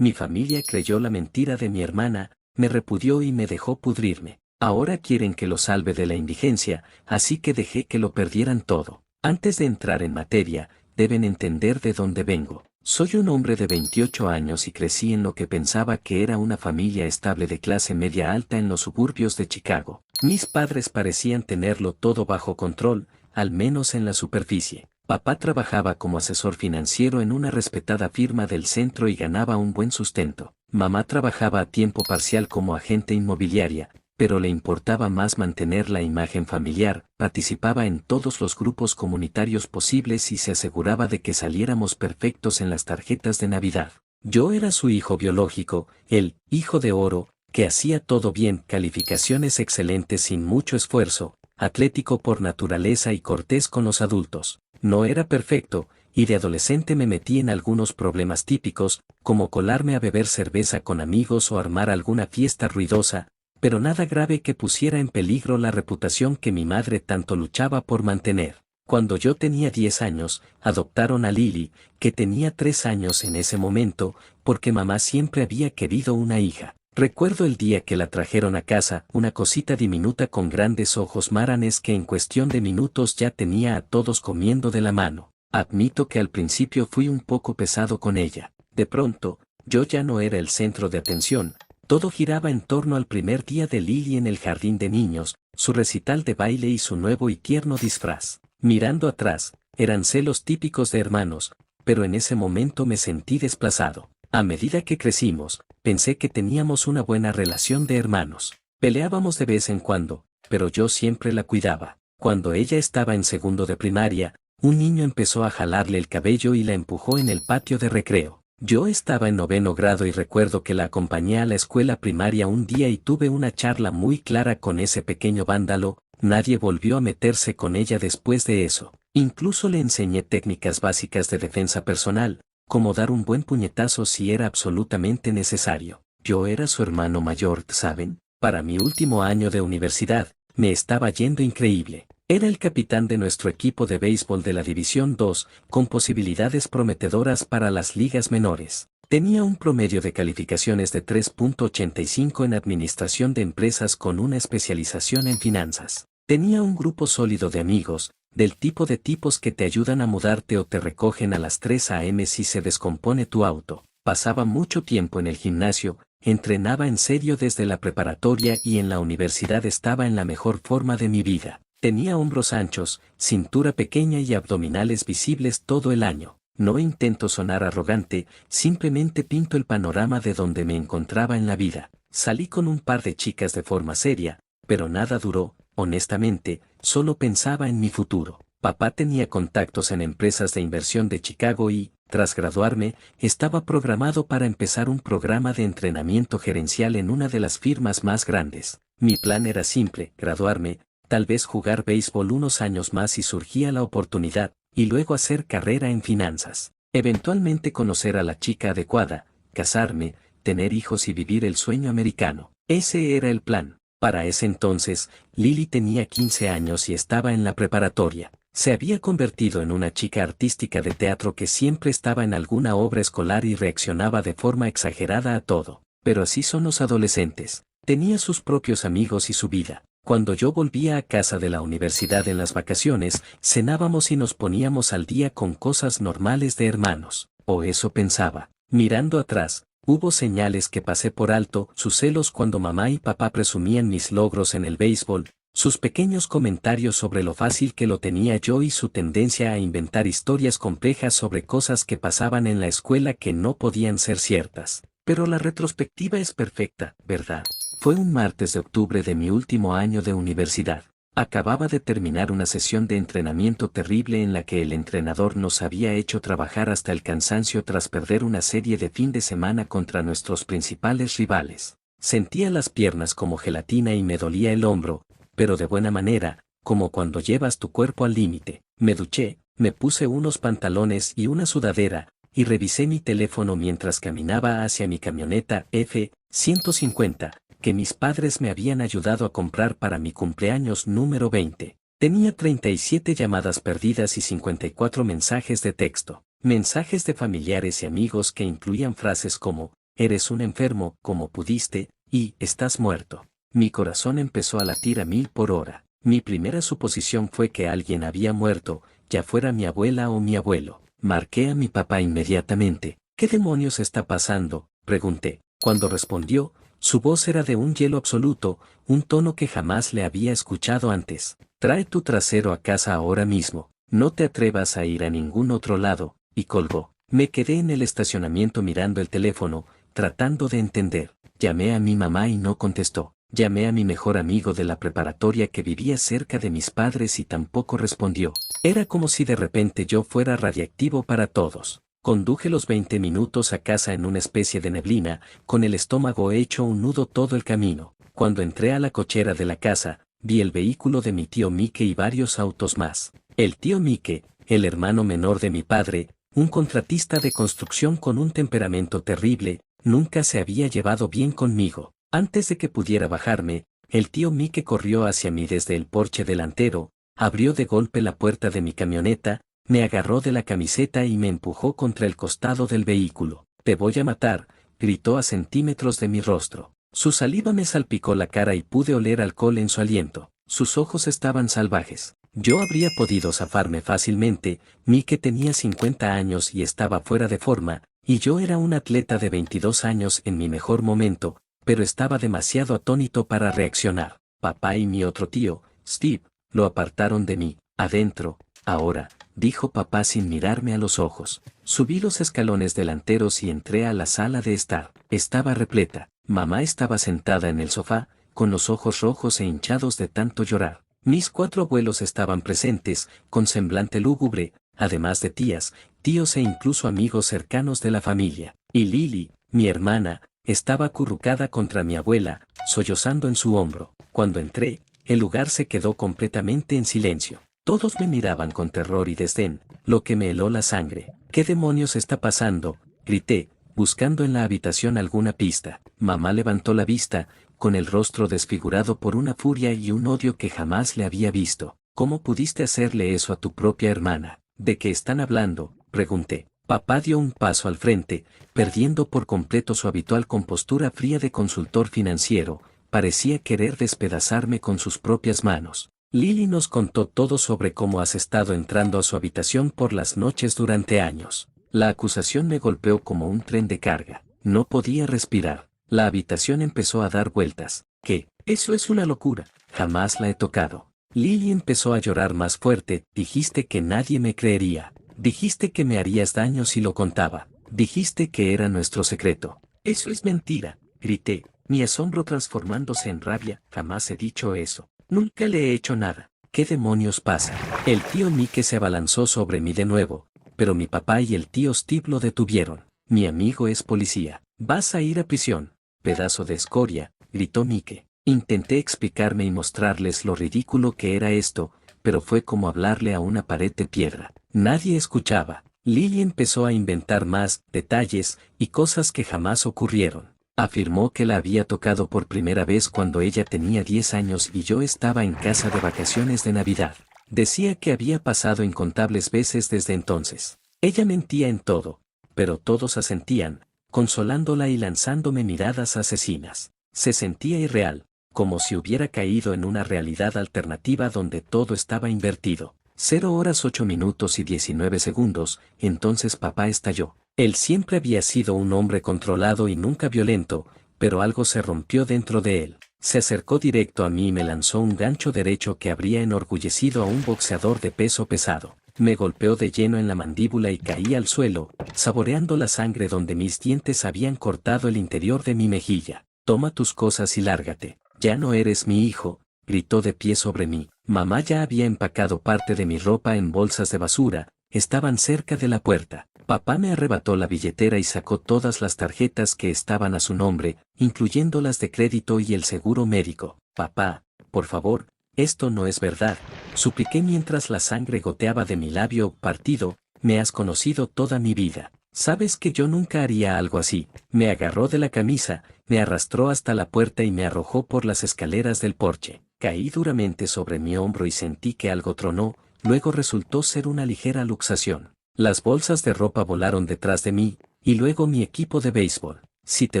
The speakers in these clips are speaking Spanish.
Mi familia creyó la mentira de mi hermana, me repudió y me dejó pudrirme. Ahora quieren que lo salve de la indigencia, así que dejé que lo perdieran todo. Antes de entrar en materia, deben entender de dónde vengo. Soy un hombre de 28 años y crecí en lo que pensaba que era una familia estable de clase media alta en los suburbios de Chicago. Mis padres parecían tenerlo todo bajo control, al menos en la superficie. Papá trabajaba como asesor financiero en una respetada firma del centro y ganaba un buen sustento. Mamá trabajaba a tiempo parcial como agente inmobiliaria, pero le importaba más mantener la imagen familiar, participaba en todos los grupos comunitarios posibles y se aseguraba de que saliéramos perfectos en las tarjetas de Navidad. Yo era su hijo biológico, el hijo de oro, que hacía todo bien, calificaciones excelentes sin mucho esfuerzo, atlético por naturaleza y cortés con los adultos. No era perfecto, y de adolescente me metí en algunos problemas típicos, como colarme a beber cerveza con amigos o armar alguna fiesta ruidosa, pero nada grave que pusiera en peligro la reputación que mi madre tanto luchaba por mantener. Cuando yo tenía 10 años, adoptaron a Lily, que tenía 3 años en ese momento, porque mamá siempre había querido una hija. Recuerdo el día que la trajeron a casa, una cosita diminuta con grandes ojos maranes que en cuestión de minutos ya tenía a todos comiendo de la mano. Admito que al principio fui un poco pesado con ella. De pronto, yo ya no era el centro de atención. Todo giraba en torno al primer día de Lily en el jardín de niños, su recital de baile y su nuevo y tierno disfraz. Mirando atrás, eran celos típicos de hermanos, pero en ese momento me sentí desplazado. A medida que crecimos, pensé que teníamos una buena relación de hermanos. Peleábamos de vez en cuando, pero yo siempre la cuidaba. Cuando ella estaba en segundo de primaria, un niño empezó a jalarle el cabello y la empujó en el patio de recreo. Yo estaba en 9º grado y recuerdo que la acompañé a la escuela primaria un día y tuve una charla muy clara con ese pequeño vándalo. Nadie volvió a meterse con ella después de eso. Incluso le enseñé técnicas básicas de defensa personal, como dar un buen puñetazo si era absolutamente necesario. Yo era su hermano mayor, ¿saben? Para mi último año de universidad, me estaba yendo increíble. Era el capitán de nuestro equipo de béisbol de la División 2, con posibilidades prometedoras para las ligas menores. Tenía un promedio de calificaciones de 3.85 en administración de empresas con una especialización en finanzas. Tenía un grupo sólido de amigos, del tipo de tipos que te ayudan a mudarte o te recogen a las 3 a.m. si se descompone tu auto. Pasaba mucho tiempo en el gimnasio, entrenaba en serio desde la preparatoria y en la universidad estaba en la mejor forma de mi vida. Tenía hombros anchos, cintura pequeña y abdominales visibles todo el año. No intento sonar arrogante, simplemente pinto el panorama de donde me encontraba en la vida. Salí con un par de chicas de forma seria, pero nada duró, honestamente, solo pensaba en mi futuro. Papá tenía contactos en empresas de inversión de Chicago y, tras graduarme, estaba programado para empezar un programa de entrenamiento gerencial en una de las firmas más grandes. Mi plan era simple, graduarme, tal vez jugar béisbol unos años más si surgía la oportunidad, y luego hacer carrera en finanzas. Eventualmente conocer a la chica adecuada, casarme, tener hijos y vivir el sueño americano. Ese era el plan. Para ese entonces, Lily tenía 15 años y estaba en la preparatoria. Se había convertido en una chica artística de teatro que siempre estaba en alguna obra escolar y reaccionaba de forma exagerada a todo. Pero así son los adolescentes. Tenía sus propios amigos y su vida. Cuando yo volvía a casa de la universidad en las vacaciones, cenábamos y nos poníamos al día con cosas normales de hermanos. O eso pensaba. Mirando atrás, hubo señales que pasé por alto, sus celos cuando mamá y papá presumían mis logros en el béisbol, sus pequeños comentarios sobre lo fácil que lo tenía yo y su tendencia a inventar historias complejas sobre cosas que pasaban en la escuela que no podían ser ciertas. Pero la retrospectiva es perfecta, ¿verdad? Fue un martes de octubre de mi último año de universidad. Acababa de terminar una sesión de entrenamiento terrible en la que el entrenador nos había hecho trabajar hasta el cansancio tras perder una serie de fin de semana contra nuestros principales rivales. Sentía las piernas como gelatina y me dolía el hombro, pero de buena manera, como cuando llevas tu cuerpo al límite. Me duché, me puse unos pantalones y una sudadera, y revisé mi teléfono mientras caminaba hacia mi camioneta F-150, que mis padres me habían ayudado a comprar para mi cumpleaños número 20. Tenía 37 llamadas perdidas y 54 mensajes de texto. Mensajes de familiares y amigos que incluían frases como, eres un enfermo, como pudiste, y estás muerto. Mi corazón empezó a latir a 1000 por hora. Mi primera suposición fue que alguien había muerto, ya fuera mi abuela o mi abuelo. Marqué a mi papá inmediatamente. ¿Qué demonios está pasando?, pregunté. Cuando respondió, su voz era de un hielo absoluto, un tono que jamás le había escuchado antes. Trae tu trasero a casa ahora mismo, no te atrevas a ir a ningún otro lado, y colgó. Me quedé en el estacionamiento mirando el teléfono, tratando de entender. Llamé a mi mamá y no contestó. Llamé a mi mejor amigo de la preparatoria que vivía cerca de mis padres y tampoco respondió. Era como si de repente yo fuera radiactivo para todos. Conduje los 20 minutos a casa en una especie de neblina, con el estómago hecho un nudo todo el camino. Cuando entré a la cochera de la casa, vi el vehículo de mi tío Mike y varios autos más. El tío Mike, el hermano menor de mi padre, un contratista de construcción con un temperamento terrible, nunca se había llevado bien conmigo. Antes de que pudiera bajarme, el tío Mike corrió hacia mí desde el porche delantero, abrió de golpe la puerta de mi camioneta, me agarró de la camiseta y me empujó contra el costado del vehículo. «Te voy a matar», gritó a centímetros de mi rostro. Su saliva me salpicó la cara y pude oler alcohol en su aliento. Sus ojos estaban salvajes. Yo habría podido zafarme fácilmente, Mike tenía 50 años y estaba fuera de forma, y yo era un atleta de 22 años en mi mejor momento, pero estaba demasiado atónito para reaccionar. Papá y mi otro tío, Steve, lo apartaron de mí. «Adentro, ahora», dijo papá sin mirarme a los ojos. Subí los escalones delanteros y entré a la sala de estar. Estaba repleta. Mamá estaba sentada en el sofá, con los ojos rojos e hinchados de tanto llorar. Mis 4 abuelos estaban presentes, con semblante lúgubre, además de tías, tíos e incluso amigos cercanos de la familia. Y Lily, mi hermana, estaba acurrucada contra mi abuela, sollozando en su hombro. Cuando entré, el lugar se quedó completamente en silencio. Todos me miraban con terror y desdén, lo que me heló la sangre. «¿Qué demonios está pasando?», grité, buscando en la habitación alguna pista. Mamá levantó la vista, con el rostro desfigurado por una furia y un odio que jamás le había visto. «¿Cómo pudiste hacerle eso a tu propia hermana?». «¿De qué están hablando?», pregunté. Papá dio un paso al frente, perdiendo por completo su habitual compostura fría de consultor financiero, parecía querer despedazarme con sus propias manos. «Lily nos contó todo sobre cómo has estado entrando a su habitación por las noches durante años». La acusación me golpeó como un tren de carga. No podía respirar. La habitación empezó a dar vueltas. «¿Qué? Eso es una locura. Jamás la he tocado». Lily empezó a llorar más fuerte. «Dijiste que nadie me creería. Dijiste que me harías daño si lo contaba. Dijiste que era nuestro secreto». «Eso es mentira», grité, mi asombro transformándose en rabia. «Jamás he dicho eso. Nunca le he hecho nada». «¿Qué demonios pasa?». El tío Mike se abalanzó sobre mí de nuevo, pero mi papá y el tío Steve lo detuvieron. «Mi amigo es policía. Vas a ir a prisión, pedazo de escoria», gritó Mike. Intenté explicarme y mostrarles lo ridículo que era esto, pero fue como hablarle a una pared de piedra. Nadie escuchaba. Lily empezó a inventar más detalles y cosas que jamás ocurrieron. Afirmó que la había tocado por primera vez cuando ella tenía 10 años y yo estaba en casa de vacaciones de Navidad. Decía que había pasado incontables veces desde entonces. Ella mentía en todo, pero todos asentían, consolándola y lanzándome miradas asesinas. Se sentía irreal, como si hubiera caído en una realidad alternativa donde todo estaba invertido. 0 horas 8 minutos y 19 segundos, entonces papá estalló. Él siempre había sido un hombre controlado y nunca violento, pero algo se rompió dentro de él. Se acercó directo a mí y me lanzó un gancho derecho que habría enorgullecido a un boxeador de peso pesado. Me golpeó de lleno en la mandíbula y caí al suelo, saboreando la sangre donde mis dientes habían cortado el interior de mi mejilla. «Toma tus cosas y lárgate. Ya no eres mi hijo», gritó de pie sobre mí. Mamá ya había empacado parte de mi ropa en bolsas de basura, estaban cerca de la puerta. Papá me arrebató la billetera y sacó todas las tarjetas que estaban a su nombre, incluyendo las de crédito y el seguro médico. «Papá, por favor, esto no es verdad», supliqué mientras la sangre goteaba de mi labio partido. «Me has conocido toda mi vida. Sabes que yo nunca haría algo así». Me agarró de la camisa, me arrastró hasta la puerta y me arrojó por las escaleras del porche. Caí duramente sobre mi hombro y sentí que algo tronó, luego resultó ser una ligera luxación. Las bolsas de ropa volaron detrás de mí, y luego mi equipo de béisbol. Si te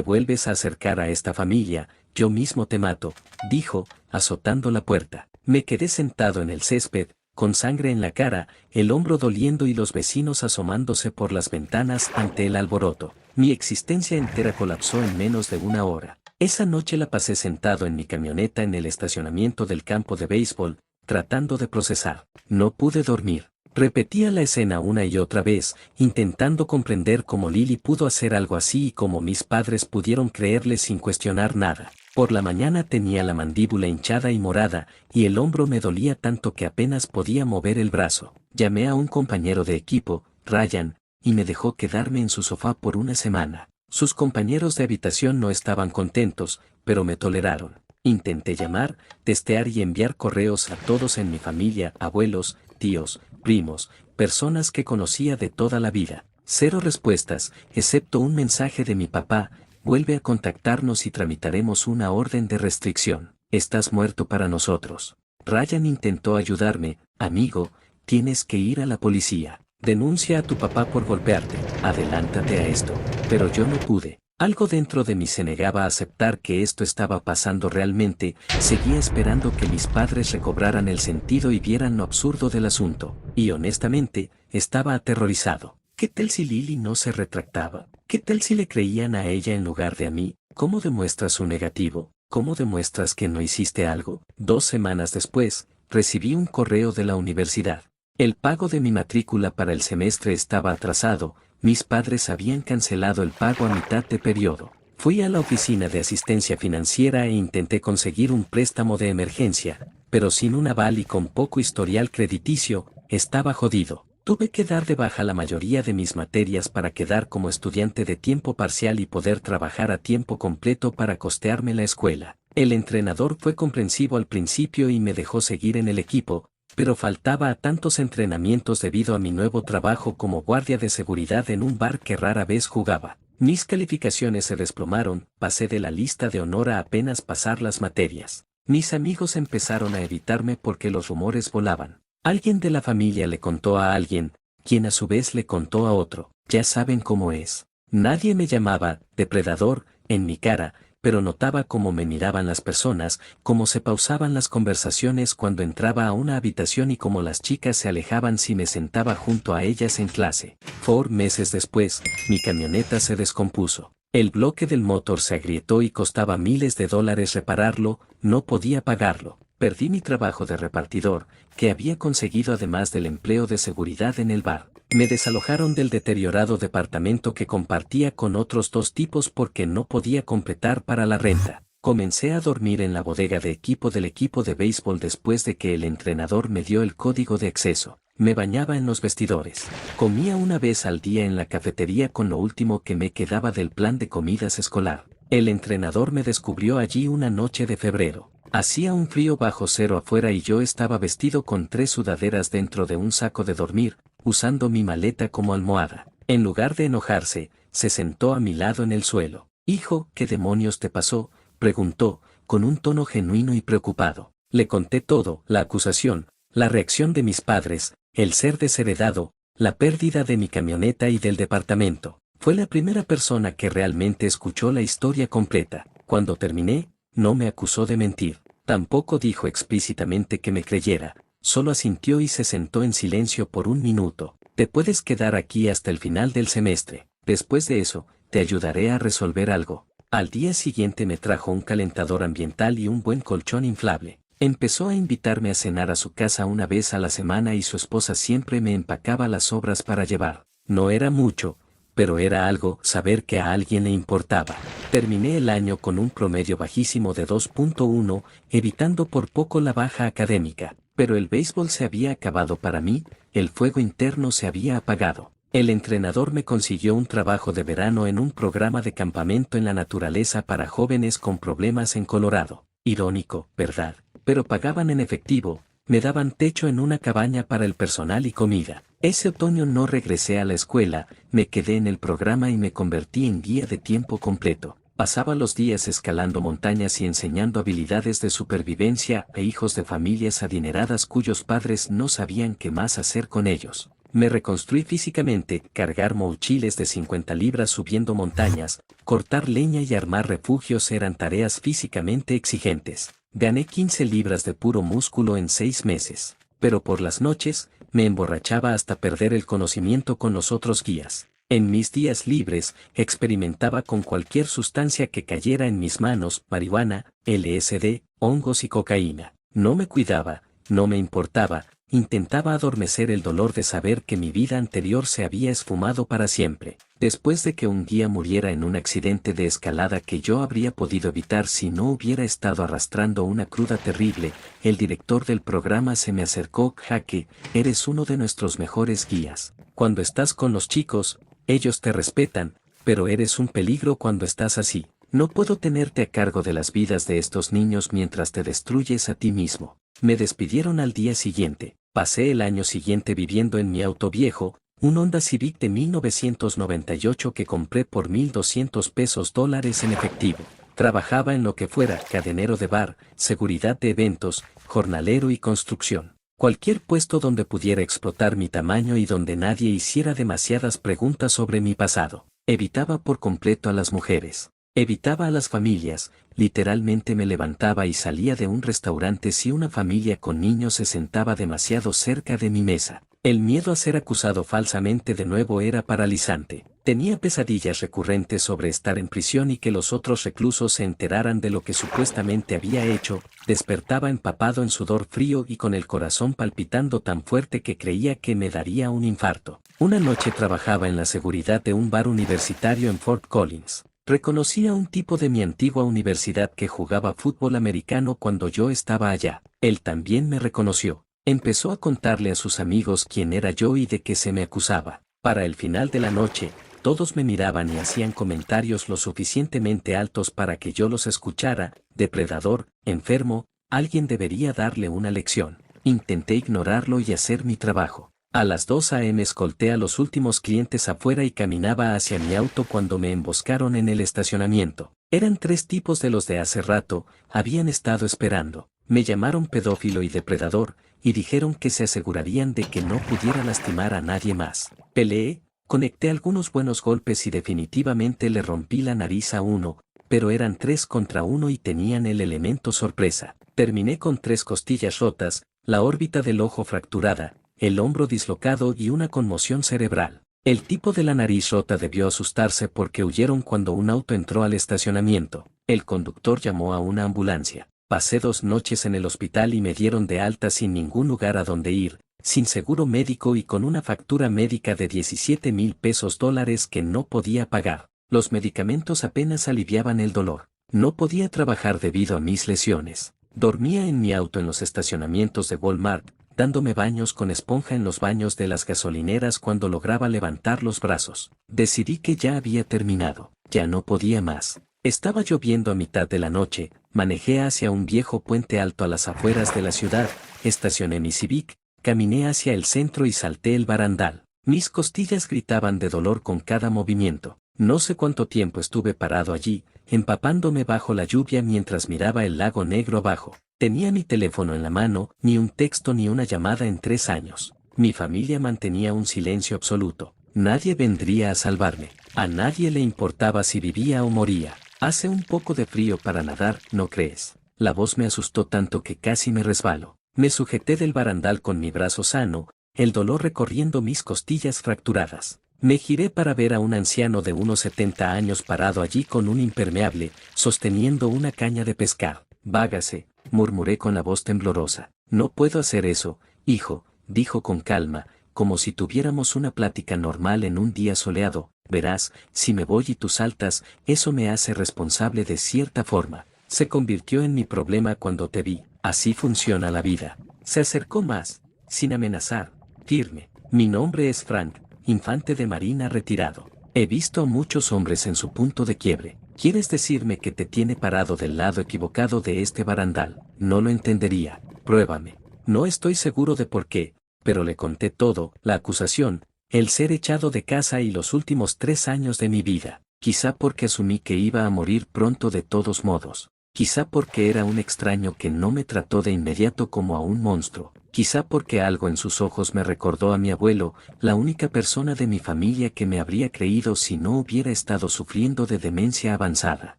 vuelves a acercar a esta familia, yo mismo te mato, dijo, azotando la puerta. Me quedé sentado en el césped, con sangre en la cara, el hombro doliendo y los vecinos asomándose por las ventanas ante el alboroto. Mi existencia entera colapsó en menos de una hora. Esa noche la pasé sentado en mi camioneta en el estacionamiento del campo de béisbol, tratando de procesar. No pude dormir. Repetía la escena una y otra vez, intentando comprender cómo Lily pudo hacer algo así y cómo mis padres pudieron creerle sin cuestionar nada. Por la mañana tenía la mandíbula hinchada y morada, y el hombro me dolía tanto que apenas podía mover el brazo. Llamé a un compañero de equipo, Ryan, y me dejó quedarme en su sofá por una semana. Sus compañeros de habitación no estaban contentos, pero me toleraron. Intenté llamar, testear y enviar correos a todos en mi familia, abuelos, tíos, primos, personas que conocía de toda la vida. Cero respuestas, excepto un mensaje de mi papá: vuelve a contactarnos y tramitaremos una orden de restricción. Estás muerto para nosotros. Ryan intentó ayudarme: amigo, tienes que ir a la policía. Denuncia a tu papá por golpearte. Adelántate a esto. Pero yo no pude. Algo dentro de mí se negaba a aceptar que esto estaba pasando realmente. Seguía esperando que mis padres recobraran el sentido y vieran lo absurdo del asunto. Y honestamente, estaba aterrorizado. ¿Qué tal si Lily no se retractaba? ¿Qué tal si le creían a ella en lugar de a mí? ¿Cómo demuestras su negativo? ¿Cómo demuestras que no hiciste algo? 2 semanas después, recibí un correo de la universidad. El pago de mi matrícula para el semestre estaba atrasado. Mis padres habían cancelado el pago a mitad de periodo. Fui a la oficina de asistencia financiera e intenté conseguir un préstamo de emergencia, pero sin un aval y con poco historial crediticio, estaba jodido. Tuve que dar de baja la mayoría de mis materias para quedar como estudiante de tiempo parcial y poder trabajar a tiempo completo para costearme la escuela. El entrenador fue comprensivo al principio y me dejó seguir en el equipo, pero faltaba a tantos entrenamientos debido a mi nuevo trabajo como guardia de seguridad en un bar que rara vez jugaba. Mis calificaciones se desplomaron, pasé de la lista de honor a apenas pasar las materias. Mis amigos empezaron a evitarme porque los rumores volaban. Alguien de la familia le contó a alguien, quien a su vez le contó a otro. Ya saben cómo es. Nadie me llamaba depredador en mi cara, pero notaba cómo me miraban las personas, cómo se pausaban las conversaciones cuando entraba a una habitación y cómo las chicas se alejaban si me sentaba junto a ellas en clase. 4 meses después, mi camioneta se descompuso. El bloque del motor se agrietó y costaba miles de dólares repararlo. No podía pagarlo. Perdí mi trabajo de repartidor, que había conseguido además del empleo de seguridad en el bar. Me desalojaron del deteriorado departamento que compartía con otros 2 tipos porque no podía completar para la renta. Comencé a dormir en la bodega de equipo del equipo de béisbol después de que el entrenador me dio el código de acceso. Me bañaba en los vestidores. Comía una vez al día en la cafetería con lo último que me quedaba del plan de comidas escolar. El entrenador me descubrió allí una noche de febrero. Hacía un frío bajo cero afuera y yo estaba vestido con 3 sudaderas dentro de un saco de dormir, usando mi maleta como almohada. En lugar de enojarse, se sentó a mi lado en el suelo. «Hijo, ¿qué demonios te pasó?», preguntó, con un tono genuino y preocupado. Le conté todo: la acusación, la reacción de mis padres, el ser desheredado, la pérdida de mi camioneta y del departamento. Fue la primera persona que realmente escuchó la historia completa. Cuando terminé, no me acusó de mentir. Tampoco dijo explícitamente que me creyera. Solo asintió y se sentó en silencio por un minuto. «Te puedes quedar aquí hasta el final del semestre. Después de eso, te ayudaré a resolver algo». Al día siguiente me trajo un calentador ambiental y un buen colchón inflable. Empezó a invitarme a cenar a su casa una vez a la semana y su esposa siempre me empacaba las sobras para llevar. No era mucho, pero era algo saber que a alguien le importaba. Terminé el año con un promedio bajísimo de 2.1, evitando por poco la baja académica. Pero el béisbol se había acabado para mí, el fuego interno se había apagado. El entrenador me consiguió un trabajo de verano en un programa de campamento en la naturaleza para jóvenes con problemas en Colorado. Irónico, ¿verdad? Pero pagaban en efectivo, me daban techo en una cabaña para el personal y comida. Ese otoño no regresé a la escuela, me quedé en el programa y me convertí en guía de tiempo completo. Pasaba los días escalando montañas y enseñando habilidades de supervivencia a hijos de familias adineradas cuyos padres no sabían qué más hacer con ellos. Me reconstruí físicamente, cargar mochiles de 50 libras subiendo montañas, cortar leña y armar refugios eran tareas físicamente exigentes. Gané 15 libras de puro músculo en 6 meses. Pero por las noches, me emborrachaba hasta perder el conocimiento con los otros guías. En mis días libres, experimentaba con cualquier sustancia que cayera en mis manos, marihuana, LSD, hongos y cocaína. No me cuidaba, no me importaba, intentaba adormecer el dolor de saber que mi vida anterior se había esfumado para siempre. Después de que un guía muriera en un accidente de escalada que yo habría podido evitar si no hubiera estado arrastrando una cruda terrible, el director del programa se me acercó. Jaque, eres uno de nuestros mejores guías. Cuando estás con los chicos, ellos te respetan, pero eres un peligro cuando estás así. No puedo tenerte a cargo de las vidas de estos niños mientras te destruyes a ti mismo. Me despidieron al día siguiente. Pasé el año siguiente viviendo en mi auto viejo, un Honda Civic de 1998 que compré por $1,200 en efectivo. Trabajaba en lo que fuera, cadenero de bar, seguridad de eventos, jornalero y construcción. Cualquier puesto donde pudiera explotar mi tamaño y donde nadie hiciera demasiadas preguntas sobre mi pasado. Evitaba por completo a las mujeres. Evitaba a las familias, literalmente me levantaba y salía de un restaurante si una familia con niños se sentaba demasiado cerca de mi mesa. El miedo a ser acusado falsamente de nuevo era paralizante. Tenía pesadillas recurrentes sobre estar en prisión y que los otros reclusos se enteraran de lo que supuestamente había hecho. Despertaba empapado en sudor frío y con el corazón palpitando tan fuerte que creía que me daría un infarto. Una noche trabajaba en la seguridad de un bar universitario en Fort Collins. Reconocí a un tipo de mi antigua universidad que jugaba fútbol americano cuando yo estaba allá. Él también me reconoció. Empezó a contarle a sus amigos quién era yo y de qué se me acusaba. Para el final de la noche, todos me miraban y hacían comentarios lo suficientemente altos para que yo los escuchara. Depredador, enfermo, alguien debería darle una lección. Intenté ignorarlo y hacer mi trabajo. A las 2 a.m. escolté a los últimos clientes afuera y caminaba hacia mi auto cuando me emboscaron en el estacionamiento. Eran 3 tipos de los de hace rato, habían estado esperando. Me llamaron pedófilo y depredador, y dijeron que se asegurarían de que no pudiera lastimar a nadie más. Peleé, conecté algunos buenos golpes y definitivamente le rompí la nariz a uno, pero eran 3 contra 1 y tenían el elemento sorpresa. Terminé con 3 costillas rotas, la órbita del ojo fracturada, el hombro dislocado y una conmoción cerebral. El tipo de la nariz rota debió asustarse porque huyeron cuando un auto entró al estacionamiento. El conductor llamó a una ambulancia. Pasé 2 noches en el hospital y me dieron de alta sin ningún lugar a donde ir, sin seguro médico y con una factura médica de $17,000 que no podía pagar. Los medicamentos apenas aliviaban el dolor. No podía trabajar debido a mis lesiones. Dormía en mi auto en los estacionamientos de Walmart, dándome baños con esponja en los baños de las gasolineras cuando lograba levantar los brazos. Decidí que ya había terminado, ya no podía más. Estaba lloviendo a mitad de la noche, manejé hacia un viejo puente alto a las afueras de la ciudad, estacioné mi Civic, caminé hacia el centro y salté el barandal. Mis costillas gritaban de dolor con cada movimiento. No sé cuánto tiempo estuve parado allí, empapándome bajo la lluvia mientras miraba el lago negro abajo. Tenía mi teléfono en la mano, ni un texto ni una llamada en 3 años. Mi familia mantenía un silencio absoluto. Nadie vendría a salvarme. A nadie le importaba si vivía o moría. Hace un poco de frío para nadar, ¿no crees? La voz me asustó tanto que casi me resbalo. Me sujeté del barandal con mi brazo sano, el dolor recorriendo mis costillas fracturadas. Me giré para ver a un anciano de unos 70 años parado allí con un impermeable, sosteniendo una caña de pescar. Vágase, murmuré con la voz temblorosa. No puedo hacer eso, hijo, dijo con calma, como si tuviéramos una plática normal en un día soleado. Verás, si me voy y tú saltas, eso me hace responsable de cierta forma. Se convirtió en mi problema cuando te vi. Así funciona la vida. Se acercó más, sin amenazar, firme. Mi nombre es Frank, infante de marina retirado. He visto a muchos hombres en su punto de quiebre. ¿Quieres decirme que te tiene parado del lado equivocado de este barandal? No lo entendería. Pruébame. No estoy seguro de por qué, pero le conté todo, la acusación, el ser echado de casa y los últimos 3 años de mi vida. Quizá porque asumí que iba a morir pronto de todos modos. Quizá porque era un extraño que no me trató de inmediato como a un monstruo. Quizá porque algo en sus ojos me recordó a mi abuelo, la única persona de mi familia que me habría creído si no hubiera estado sufriendo de demencia avanzada.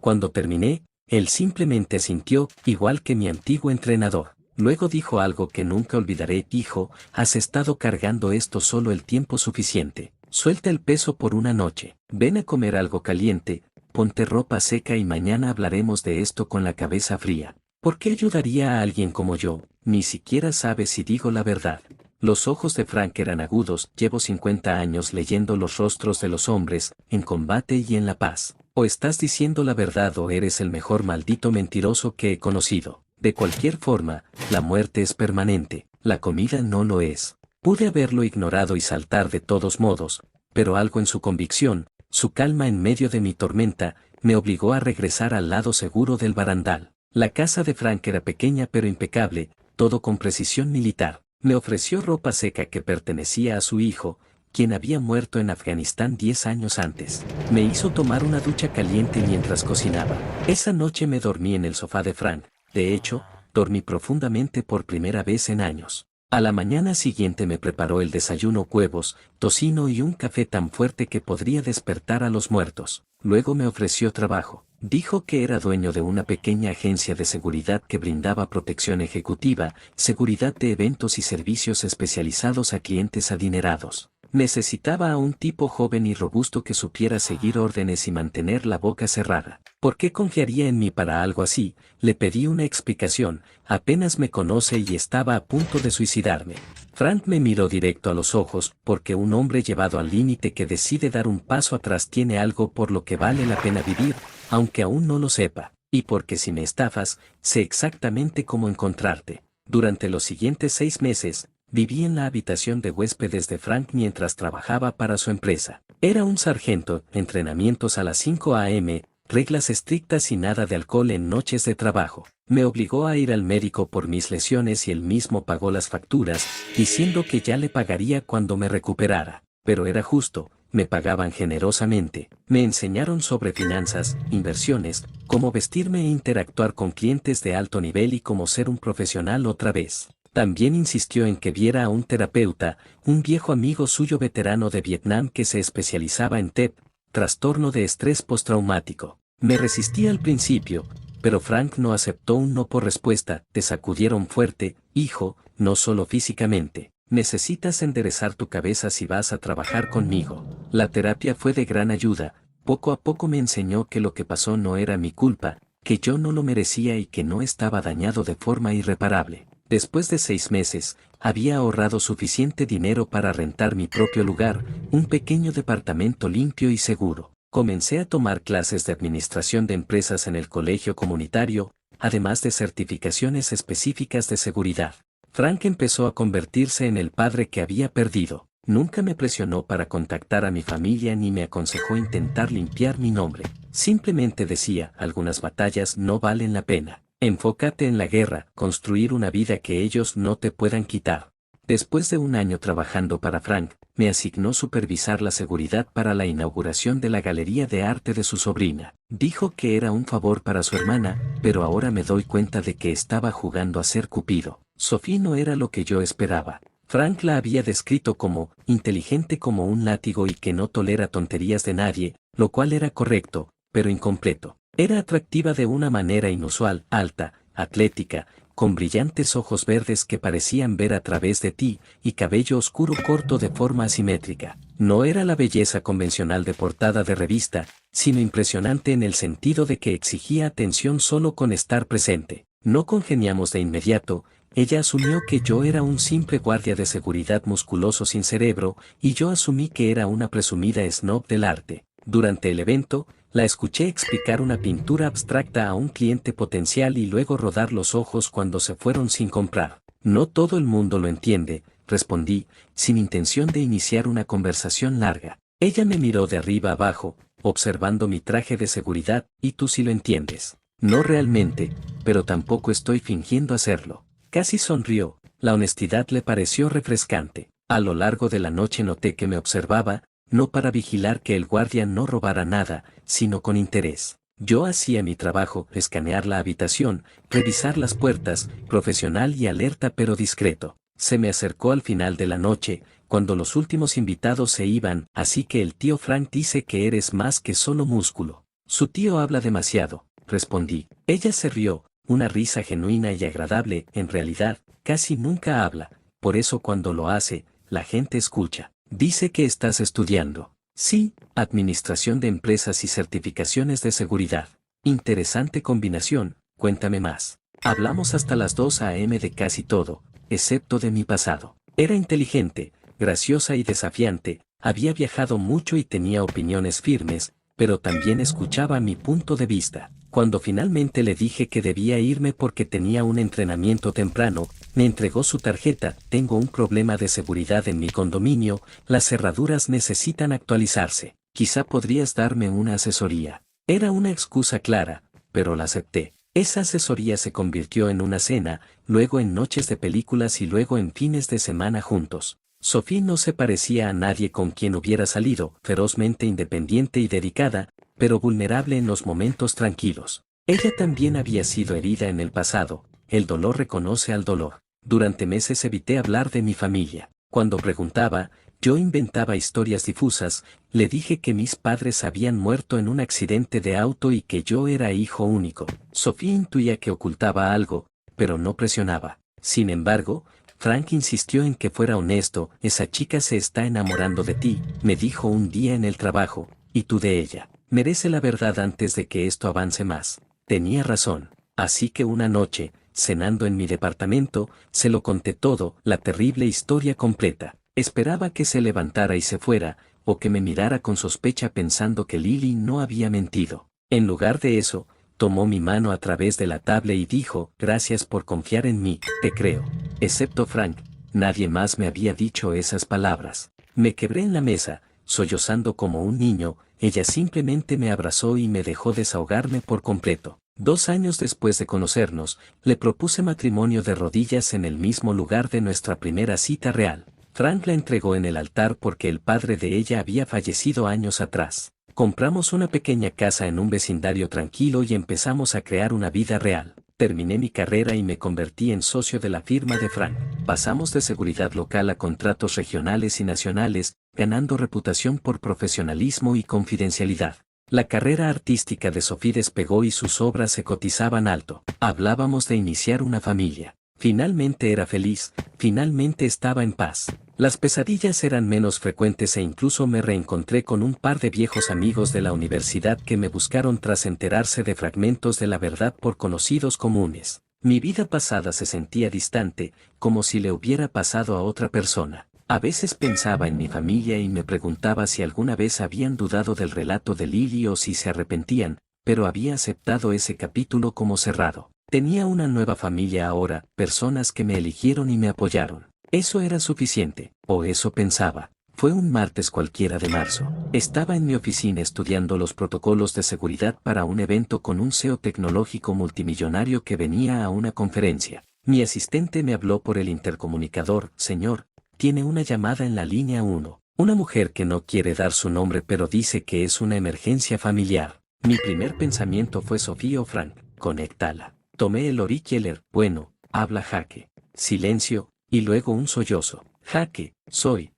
Cuando terminé, él simplemente asintió, igual que mi antiguo entrenador. Luego dijo algo que nunca olvidaré: hijo, has estado cargando esto solo el tiempo suficiente. Suelta el peso por una noche. Ven a comer algo caliente, ponte ropa seca y mañana hablaremos de esto con la cabeza fría. ¿Por qué ayudaría a alguien como yo? Ni siquiera sabe si digo la verdad. Los ojos de Frank eran agudos. Llevo 50 años leyendo los rostros de los hombres, en combate y en la paz. O estás diciendo la verdad o eres el mejor maldito mentiroso que he conocido. De cualquier forma, la muerte es permanente, la comida no lo es. Pude haberlo ignorado y saltar de todos modos, pero algo en su convicción, su calma en medio de mi tormenta, me obligó a regresar al lado seguro del barandal. La casa de Frank era pequeña pero impecable, todo con precisión militar. Me ofreció ropa seca que pertenecía a su hijo, quien había muerto en Afganistán 10 años antes. Me hizo tomar una ducha caliente mientras cocinaba. Esa noche me dormí en el sofá de Frank. De hecho, dormí profundamente por primera vez en años. A la mañana siguiente me preparó el desayuno: huevos, tocino y un café tan fuerte que podría despertar a los muertos. Luego me ofreció trabajo. Dijo que era dueño de una pequeña agencia de seguridad que brindaba protección ejecutiva, seguridad de eventos y servicios especializados a clientes adinerados. Necesitaba a un tipo joven y robusto que supiera seguir órdenes y mantener la boca cerrada. ¿Por qué confiaría en mí para algo así? Le pedí una explicación. Apenas me conoce y estaba a punto de suicidarme. Frank me miró directo a los ojos, porque un hombre llevado al límite que decide dar un paso atrás tiene algo por lo que vale la pena vivir, aunque aún no lo sepa. Y porque si me estafas, sé exactamente cómo encontrarte. Durante los siguientes 6 meses, viví en la habitación de huéspedes de Frank mientras trabajaba para su empresa. Era un sargento, entrenamientos a las 5 a.m., reglas estrictas y nada de alcohol en noches de trabajo. Me obligó a ir al médico por mis lesiones y él mismo pagó las facturas, diciendo que ya le pagaría cuando me recuperara. Pero era justo, me pagaban generosamente. Me enseñaron sobre finanzas, inversiones, cómo vestirme e interactuar con clientes de alto nivel y cómo ser un profesional otra vez. También insistió en que viera a un terapeuta, un viejo amigo suyo veterano de Vietnam que se especializaba en TEP, trastorno de estrés postraumático. Me resistí al principio, pero Frank no aceptó un no por respuesta. Te sacudieron fuerte, hijo, no solo físicamente. Necesitas enderezar tu cabeza si vas a trabajar conmigo. La terapia fue de gran ayuda. Poco a poco me enseñó que lo que pasó no era mi culpa, que yo no lo merecía y que no estaba dañado de forma irreparable. Después de 6 meses, había ahorrado suficiente dinero para rentar mi propio lugar, un pequeño departamento limpio y seguro. Comencé a tomar clases de administración de empresas en el colegio comunitario, además de certificaciones específicas de seguridad. Frank empezó a convertirse en el padre que había perdido. Nunca me presionó para contactar a mi familia ni me aconsejó intentar limpiar mi nombre. Simplemente decía: algunas batallas no valen la pena. Enfócate en la guerra, construir una vida que ellos no te puedan quitar. Después de un año trabajando para Frank, me asignó supervisar la seguridad para la inauguración de la galería de arte de su sobrina. Dijo que era un favor para su hermana, pero ahora me doy cuenta de que estaba jugando a ser Cupido. Sophie no era lo que yo esperaba. Frank la había descrito como inteligente como un látigo y que no tolera tonterías de nadie, lo cual era correcto, pero incompleto. Era atractiva de una manera inusual, alta, atlética, con brillantes ojos verdes que parecían ver a través de ti, y cabello oscuro corto de forma asimétrica. No era la belleza convencional de portada de revista, sino impresionante en el sentido de que exigía atención solo con estar presente. No congeniamos de inmediato. Ella asumió que yo era un simple guardia de seguridad musculoso sin cerebro, y yo asumí que era una presumida snob del arte. Durante el evento, la escuché explicar una pintura abstracta a un cliente potencial y luego rodar los ojos cuando se fueron sin comprar. No todo el mundo lo entiende, respondí, sin intención de iniciar una conversación larga. Ella me miró de arriba abajo, observando mi traje de seguridad: y tú sí lo entiendes. No realmente, pero tampoco estoy fingiendo hacerlo. Casi sonrió. La honestidad le pareció refrescante. A lo largo de la noche noté que me observaba, no para vigilar que el guardia no robara nada, sino con interés. Yo hacía mi trabajo, escanear la habitación, revisar las puertas, profesional y alerta pero discreto. Se me acercó al final de la noche, cuando los últimos invitados se iban, así que el tío Frank dice que eres más que solo músculo. Su tío habla demasiado, respondí. Ella se rió, una risa genuina y agradable, en realidad, casi nunca habla, por eso cuando lo hace, la gente escucha. Dice que estás estudiando. Sí, administración de empresas y certificaciones de seguridad. Interesante combinación, cuéntame más. Hablamos hasta las 2 a.m. de casi todo, excepto de mi pasado. Era inteligente, graciosa y desafiante, había viajado mucho y tenía opiniones firmes, pero también escuchaba mi punto de vista. Cuando finalmente le dije que debía irme porque tenía un entrenamiento temprano, me entregó su tarjeta. Tengo un problema de seguridad en mi condominio, las cerraduras necesitan actualizarse. Quizá podrías darme una asesoría. Era una excusa clara, pero la acepté. Esa asesoría se convirtió en una cena, luego en noches de películas y luego en fines de semana juntos. Sophie no se parecía a nadie con quien hubiera salido, ferozmente independiente y dedicada, pero vulnerable en los momentos tranquilos. Ella también había sido herida en el pasado, el dolor reconoce al dolor. Durante meses evité hablar de mi familia. Cuando preguntaba, yo inventaba historias difusas, le dije que mis padres habían muerto en un accidente de auto y que yo era hijo único. Sofía intuía que ocultaba algo, pero no presionaba. Sin embargo, Frank insistió en que fuera honesto. Esa chica se está enamorando de ti, me dijo un día en el trabajo, y tú de ella. Merece la verdad antes de que esto avance más. Tenía razón. Así que una noche, cenando en mi departamento, se lo conté todo, la terrible historia completa. Esperaba que se levantara y se fuera, o que me mirara con sospecha pensando que Lily no había mentido. En lugar de eso, tomó mi mano a través de la tablet y dijo, gracias por confiar en mí, te creo. Excepto Frank, nadie más me había dicho esas palabras. Me quebré en la mesa, sollozando como un niño, ella simplemente me abrazó y me dejó desahogarme por completo. 2 años después de conocernos, le propuse matrimonio de rodillas en el mismo lugar de nuestra primera cita real. Frank la entregó en el altar porque el padre de ella había fallecido años atrás. Compramos una pequeña casa en un vecindario tranquilo y empezamos a crear una vida real. Terminé mi carrera y me convertí en socio de la firma de Frank. Pasamos de seguridad local a contratos regionales y nacionales, ganando reputación por profesionalismo y confidencialidad. La carrera artística de Sophie despegó y sus obras se cotizaban alto. Hablábamos de iniciar una familia. Finalmente era feliz, finalmente estaba en paz. Las pesadillas eran menos frecuentes e incluso me reencontré con un par de viejos amigos de la universidad que me buscaron tras enterarse de fragmentos de la verdad por conocidos comunes. Mi vida pasada se sentía distante, como si le hubiera pasado a otra persona. A veces pensaba en mi familia y me preguntaba si alguna vez habían dudado del relato de Lily o si se arrepentían, pero había aceptado ese capítulo como cerrado. Tenía una nueva familia ahora, personas que me eligieron y me apoyaron. Eso era suficiente, o eso pensaba. Fue un martes cualquiera de marzo. Estaba en mi oficina estudiando los protocolos de seguridad para un evento con un CEO tecnológico multimillonario que venía a una conferencia. Mi asistente me habló por el intercomunicador, señor, tiene una llamada en la línea 1. Una mujer que no quiere dar su nombre pero dice que es una emergencia familiar. Mi primer pensamiento fue Sofía o Frank, conéctala. Tomé el auricular, bueno, habla Jaque. Silencio, y luego un sollozo. Jaque, soy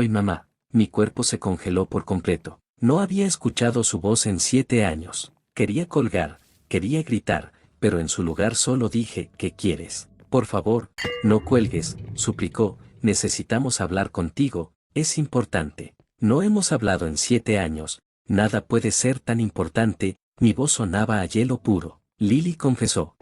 mamá. Mi cuerpo se congeló por completo. No había escuchado su voz en 7 años. Quería colgar, quería gritar, pero en su lugar solo dije, ¿qué quieres? Por favor, no cuelgues, suplicó, necesitamos hablar contigo, es importante. No hemos hablado en 7 años, nada puede ser tan importante, mi voz sonaba a hielo puro. Lily confesó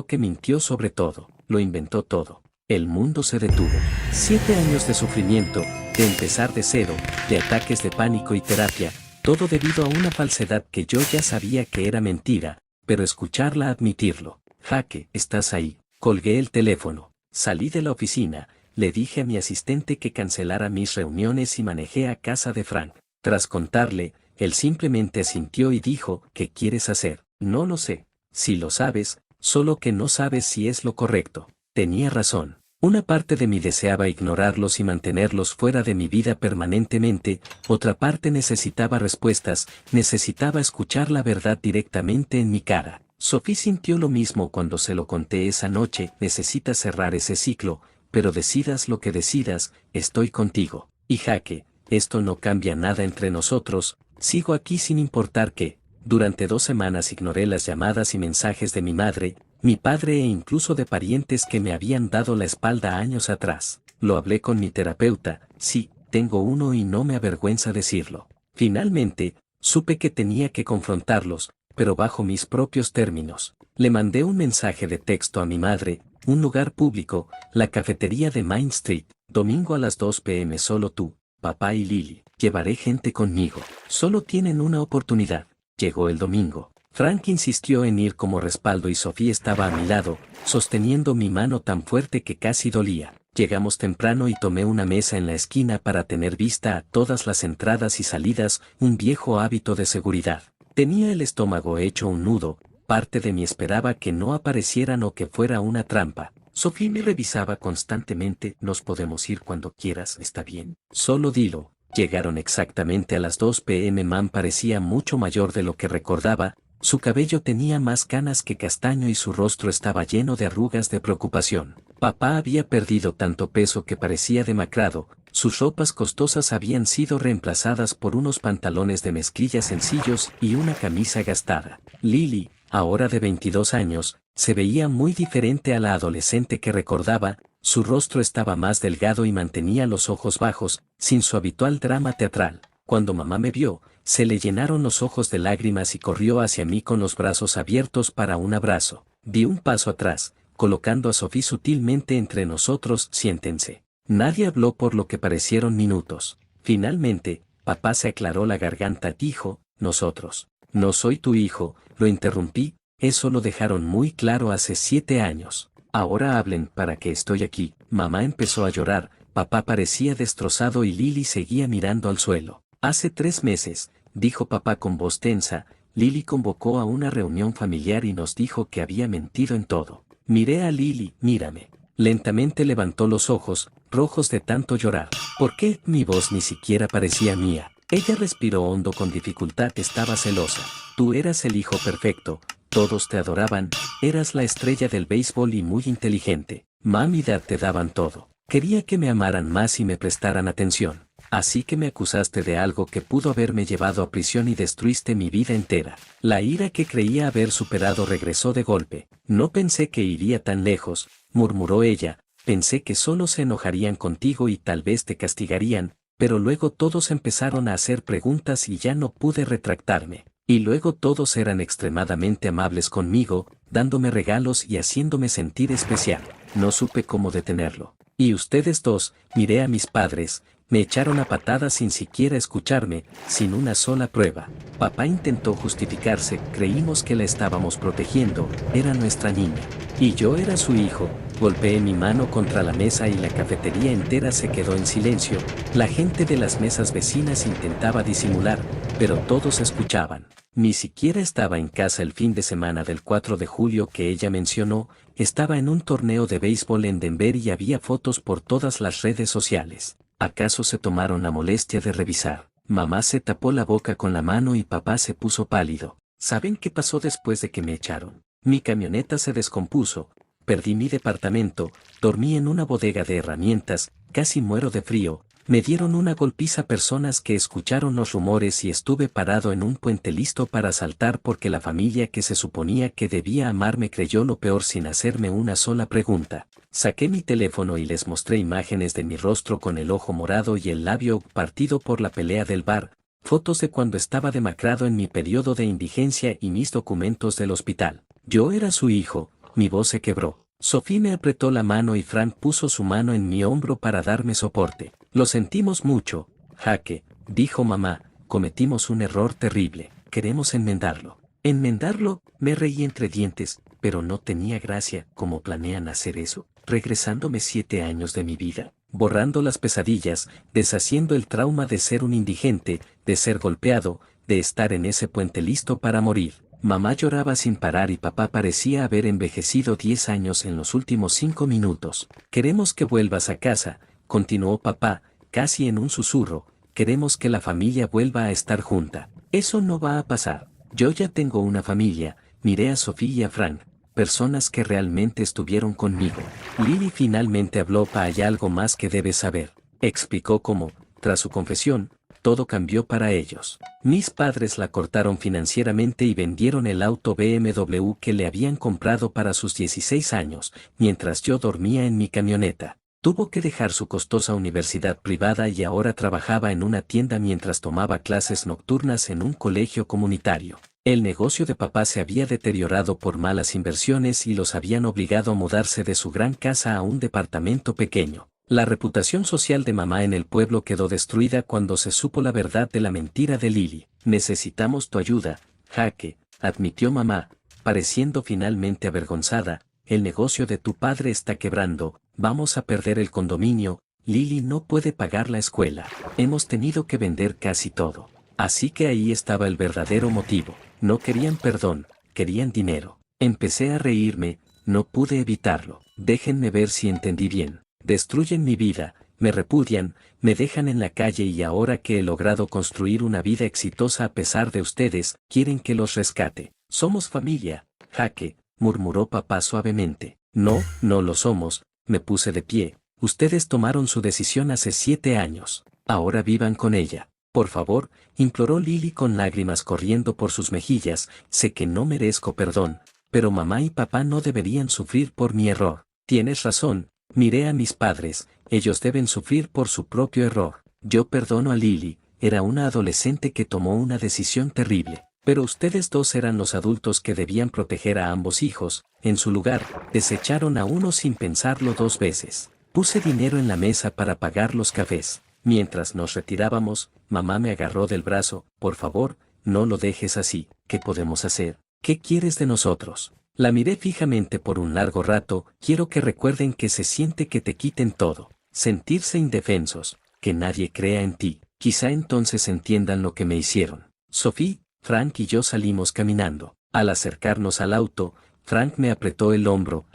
que mintió sobre todo, lo inventó todo. El mundo se detuvo. 7 años de sufrimiento, de empezar de cero, de ataques de pánico y terapia, todo debido a una falsedad que yo ya sabía que era mentira, pero escucharla admitirlo. Jaque, ¿estás ahí? Colgué el teléfono, salí de la oficina, le dije a mi asistente que cancelara mis reuniones y manejé a casa de Frank. Tras contarle, él simplemente asintió y dijo, ¿qué quieres hacer? No lo sé. Si lo sabes, solo que no sabes si es lo correcto. Tenía razón. Una parte de mí deseaba ignorarlos y mantenerlos fuera de mi vida permanentemente, otra parte necesitaba respuestas, necesitaba escuchar la verdad directamente en mi cara. Sophie sintió lo mismo cuando se lo conté esa noche. Necesitas cerrar ese ciclo, pero decidas lo que decidas, estoy contigo. Y Jaque, esto no cambia nada entre nosotros, sigo aquí sin importar qué. Durante 2 semanas ignoré las llamadas y mensajes de mi madre, mi padre e incluso de parientes que me habían dado la espalda años atrás. Lo hablé con mi terapeuta, sí, tengo uno y no me avergüenza decirlo. Finalmente, supe que tenía que confrontarlos, pero bajo mis propios términos. Le mandé un mensaje de texto a mi madre, un lugar público, la cafetería de Main Street, domingo a las 2 p.m. Solo tú, papá y Lily, llevaré gente conmigo. Solo tienen una oportunidad. Llegó el domingo. Frank insistió en ir como respaldo y Sophie estaba a mi lado, sosteniendo mi mano tan fuerte que casi dolía. Llegamos temprano y tomé una mesa en la esquina para tener vista a todas las entradas y salidas, un viejo hábito de seguridad. Tenía el estómago hecho un nudo, parte de mí esperaba que no aparecieran o que fuera una trampa. Sophie me revisaba constantemente. Nos podemos ir cuando quieras, ¿está bien? Solo dilo. Llegaron exactamente a las 2 p.m. Mam parecía mucho mayor de lo que recordaba, su cabello tenía más canas que castaño y su rostro estaba lleno de arrugas de preocupación. Papá había perdido tanto peso que parecía demacrado, sus ropas costosas habían sido reemplazadas por unos pantalones de mezclilla sencillos y una camisa gastada. Lily, ahora de 22 años, se veía muy diferente a la adolescente que recordaba, su rostro estaba más delgado y mantenía los ojos bajos, sin su habitual drama teatral. Cuando mamá me vio, se le llenaron los ojos de lágrimas y corrió hacia mí con los brazos abiertos para un abrazo. Di un paso atrás, colocando a Sophie sutilmente entre nosotros. Siéntense. Nadie habló por lo que parecieron minutos. Finalmente, papá se aclaró la garganta. Dijo, nosotros. No soy tu hijo, lo interrumpí, eso lo dejaron muy claro hace 7 años. Ahora hablen para que estoy aquí. Mamá empezó a llorar, papá parecía destrozado y Lily seguía mirando al suelo. Hace 3 meses, dijo papá con voz tensa, Lily convocó a una reunión familiar y nos dijo que había mentido en todo. Miré a Lily. Mírame. Lentamente levantó los ojos, rojos de tanto llorar. ¿Por qué? Mi voz ni siquiera parecía mía. Ella respiró hondo con dificultad. Estaba celosa. Tú eras el hijo perfecto, todos te adoraban, eras la estrella del béisbol y muy inteligente. Mami y Dad te daban todo. Quería que me amaran más y me prestaran atención. Así que me acusaste de algo que pudo haberme llevado a prisión y destruiste mi vida entera. La ira que creía haber superado regresó de golpe. No pensé que iría tan lejos, murmuró ella, pensé que solo se enojarían contigo y tal vez te castigarían, pero luego todos empezaron a hacer preguntas y ya no pude retractarme. Y luego todos eran extremadamente amables conmigo, dándome regalos y haciéndome sentir especial. No supe cómo detenerlo. Y ustedes dos, miré a mis padres, me echaron a patadas sin siquiera escucharme, sin una sola prueba. Papá intentó justificarse, creímos que la estábamos protegiendo, era nuestra niña. Y yo era su hijo. Golpeé mi mano contra la mesa y la cafetería entera se quedó en silencio. La gente de las mesas vecinas intentaba disimular, pero todos escuchaban. Ni siquiera estaba en casa el fin de semana del 4 de julio que ella mencionó, estaba en un torneo de béisbol en Denver y había fotos por todas las redes sociales. ¿Acaso se tomaron la molestia de revisar? Mamá se tapó la boca con la mano y papá se puso pálido. ¿Saben qué pasó después de que me echaron? Mi camioneta se descompuso, perdí mi departamento, dormí en una bodega de herramientas, casi muero de frío, me dieron una golpiza personas que escucharon los rumores y estuve parado en un puente listo para saltar porque la familia que se suponía que debía amarme creyó lo peor sin hacerme una sola pregunta. Saqué mi teléfono y les mostré imágenes de mi rostro con el ojo morado y el labio partido por la pelea del bar, fotos de cuando estaba demacrado en mi periodo de indigencia y mis documentos del hospital. Yo era su hijo, mi voz se quebró. Sophie me apretó la mano y Frank puso su mano en mi hombro para darme soporte. Lo sentimos mucho, Jaque, dijo mamá, cometimos un error terrible, queremos enmendarlo. ¿Enmendarlo? Me reí entre dientes, pero no tenía gracia. ¿Cómo planean hacer eso? Regresándome 7 años de mi vida, borrando las pesadillas, deshaciendo el trauma de ser un indigente, de ser golpeado, de estar en ese puente listo para morir. Mamá lloraba sin parar y papá parecía haber envejecido 10 años en los últimos 5 minutos. Queremos que vuelvas a casa, continuó papá, casi en un susurro, queremos que la familia vuelva a estar junta. Eso no va a pasar. Yo ya tengo una familia, miré a Sofía y a Frank, personas que realmente estuvieron conmigo. Lily finalmente habló. Pa, hay algo más que debes saber. Explicó cómo, tras su confesión, todo cambió para ellos. Mis padres la cortaron financieramente y vendieron el auto BMW que le habían comprado para sus 16 años, mientras yo dormía en mi camioneta. Tuvo que dejar su costosa universidad privada y ahora trabajaba en una tienda mientras tomaba clases nocturnas en un colegio comunitario. El negocio de papá se había deteriorado por malas inversiones y los habían obligado a mudarse de su gran casa a un departamento pequeño. La reputación social de mamá en el pueblo quedó destruida cuando se supo la verdad de la mentira de Lily. Necesitamos tu ayuda, Jaque, admitió mamá, pareciendo finalmente avergonzada. El negocio de tu padre está quebrando, vamos a perder el condominio, Lily no puede pagar la escuela. Hemos tenido que vender casi todo. Así que ahí estaba el verdadero motivo. No querían perdón, querían dinero. Empecé a reírme, no pude evitarlo. Déjenme ver si entendí bien. Destruyen mi vida, me repudian, me dejan en la calle y ahora que he logrado construir una vida exitosa a pesar de ustedes, quieren que los rescate. Somos familia, Jaque, murmuró papá suavemente. No, no lo somos, me puse de pie. Ustedes tomaron su decisión hace 7 años. Ahora vivan con ella. Por favor, imploró Lily con lágrimas corriendo por sus mejillas. Sé que no merezco perdón, pero mamá y papá no deberían sufrir por mi error. Tienes razón. Miré a mis padres, ellos deben sufrir por su propio error. Yo perdono a Lily, era una adolescente que tomó una decisión terrible. Pero ustedes dos eran los adultos que debían proteger a ambos hijos. En su lugar, desecharon a uno sin pensarlo 2 veces. Puse dinero en la mesa para pagar los cafés. Mientras nos retirábamos, mamá me agarró del brazo. Por favor, no lo dejes así. ¿Qué podemos hacer? ¿Qué quieres de nosotros? La miré fijamente por un largo rato. Quiero que recuerden que se siente que te quiten todo. Sentirse indefensos, que nadie crea en ti. Quizá entonces entiendan lo que me hicieron. Sophie, Frank y yo salimos caminando. Al acercarnos al auto, Frank me apretó el hombro,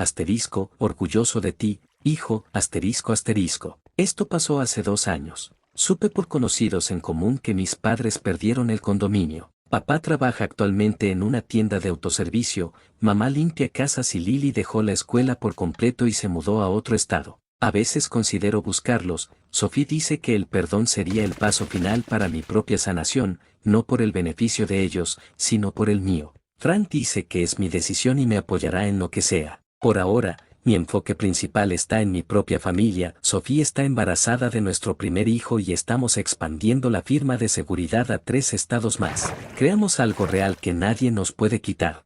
orgulloso de ti, hijo, asterisco. Esto pasó hace 2 años. Supe por conocidos en común que mis padres perdieron el condominio. Papá trabaja actualmente en una tienda de autoservicio, mamá limpia casas y Lily dejó la escuela por completo y se mudó a otro estado. A veces considero buscarlos. Sophie dice que el perdón sería el paso final para mi propia sanación, no por el beneficio de ellos, sino por el mío. Frank dice que es mi decisión y me apoyará en lo que sea. Por ahora, mi enfoque principal está en mi propia familia. Sophie está embarazada de nuestro primer hijo y estamos expandiendo la firma de seguridad a 3 estados más. Creamos algo real que nadie nos puede quitar.